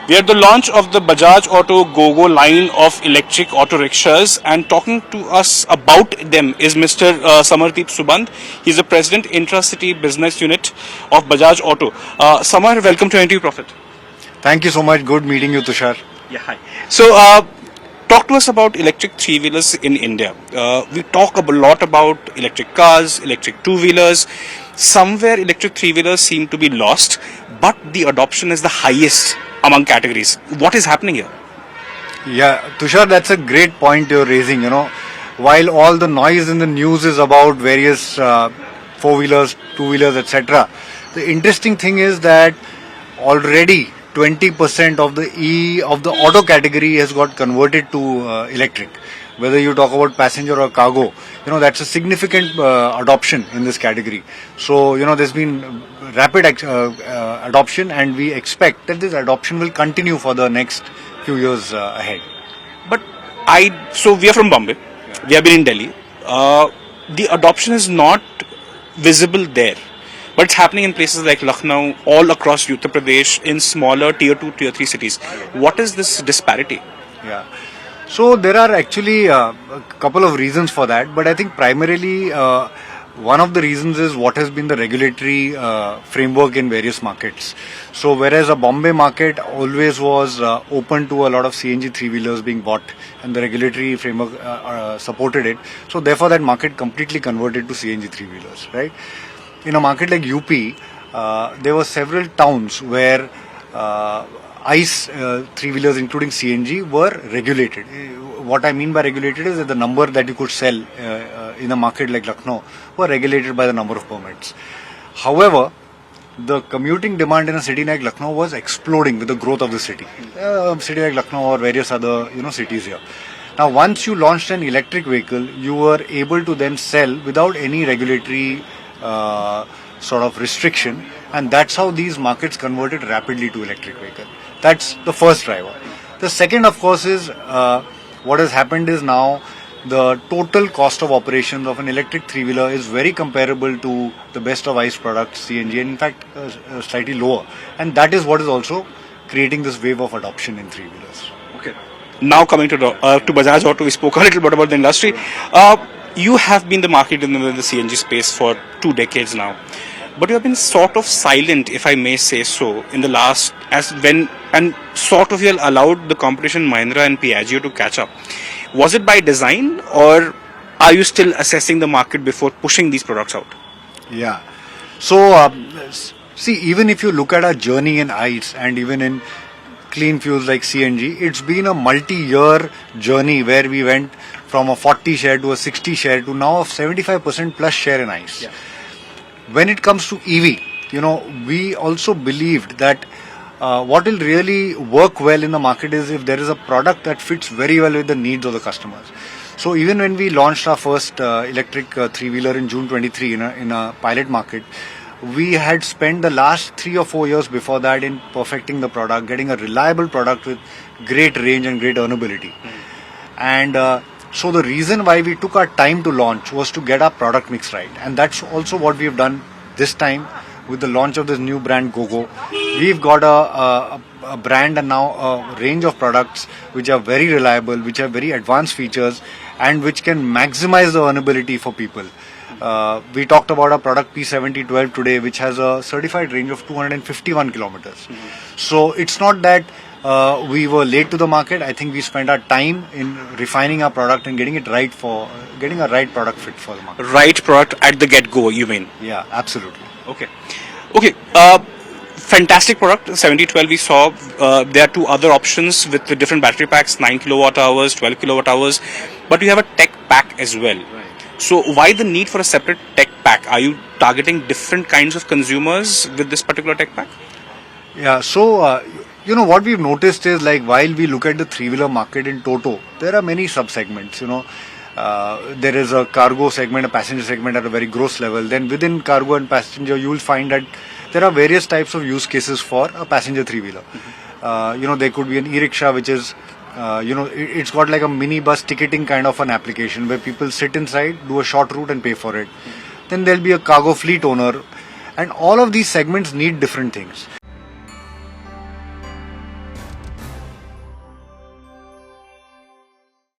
We are at the launch of the Bajaj Auto Gogo line of electric auto rickshaws, and talking to us about them is Mr. Samardeep Subandh. He is the President, Intra City Business Unit of Bajaj Auto. Samar, welcome to NDTV Profit. Thank you so much. Good meeting you, Tushar. Yeah, hi. So, talk to us about electric three-wheelers in India. We talk a lot about electric cars, electric two-wheelers. Somewhere electric three-wheelers seem to be lost, but the adoption is the highest among categories. What is happening here? Yeah, Tushar, that's a great point you're raising. While all the noise in the news is about various four-wheelers, two-wheelers, etc., the interesting thing is that already 20% of the auto category has got converted to electric. Whether you talk about passenger or cargo, that's a significant adoption in this category. So, there's been rapid adoption, and we expect that this adoption will continue for the next few years ahead. So we are from Bombay. We have been in Delhi. The adoption is not visible there. But it's happening in places like Lakh, all across Uttar Pradesh, in smaller tier 2, tier 3 cities. What is this disparity? Yeah. So there are actually a couple of reasons for that, but I think primarily one of the reasons is what has been the regulatory framework in various markets. So whereas a Bombay market always was open to a lot of CNG three-wheelers being bought, and the regulatory framework supported it, so therefore that market completely converted to CNG three-wheelers, right? In a market like UP, there were several towns where ICE three-wheelers, including CNG, were regulated. What I mean by regulated is that the number that you could sell in a market like Lucknow were regulated by the number of permits. However, the commuting demand in a city like Lucknow was exploding with the growth of the city. A city like Lucknow or various other cities here. Now, once you launched an electric vehicle, you were able to then sell without any regulatory sort of restriction, and that's how these markets converted rapidly to electric vehicle. That's the first driver. The second, of course, is what has happened is now the total cost of operations of an electric three-wheeler is very comparable to the best of ICE products, CNG, and in fact slightly lower. And that is what is also creating this wave of adoption in three-wheelers. Okay. Now coming to Bajaj Auto, we spoke a little bit about the industry. You have been the market in the CNG space for 2 decades now, but you have been sort of silent, if I may say so, in the last, and sort of you allowed the competition Mahindra and Piaggio to catch up. Was it by design, or are you still assessing the market before pushing these products out? Yeah. So, see, even if you look at our journey in ICE and even in clean fuels like CNG, it's been a multi-year journey where we went from a 40 share to a 60 share to now a 75% plus share in ICE. Yeah. When it comes to EV, we also believed that what will really work well in the market is if there is a product that fits very well with the needs of the customers. So even when we launched our first electric three-wheeler in June 23 in a pilot market, we had spent the last 3 or 4 years before that in perfecting the product, getting a reliable product with great range and great earnability. And so the reason why we took our time to launch was to get our product mix right. And that's also what we've done this time with the launch of this new brand Gogo. We've got a brand and now a range of products which are very reliable, which have very advanced features, and which can maximize the earnability for people. We talked about our product P7012 today, which has a certified range of 251 kilometers. Mm-hmm. So it's not that we were late to the market. I think we spent our time in refining our product and getting it right getting a right product fit for the market. Right product at the get-go, you mean? Yeah, absolutely. Okay. Fantastic product. 7012 we saw. There are 2 other options with the different battery packs, 9 kilowatt hours, 12 kilowatt hours, but you have a tech pack as well. Right. So why the need for a separate tech pack? Are you targeting different kinds of consumers with this particular tech pack? Yeah, so what we've noticed is, like, while we look at the three-wheeler market in toto, there are many sub-segments. There is a cargo segment, a passenger segment at a very gross level. Then within cargo and passenger, you will find that there are various types of use cases for a passenger three-wheeler. Mm-hmm. There could be an e-rickshaw, which is, it's got like a minibus ticketing kind of an application where people sit inside, do a short route and pay for it. Mm-hmm. Then there'll be a cargo fleet owner, and all of these segments need different things.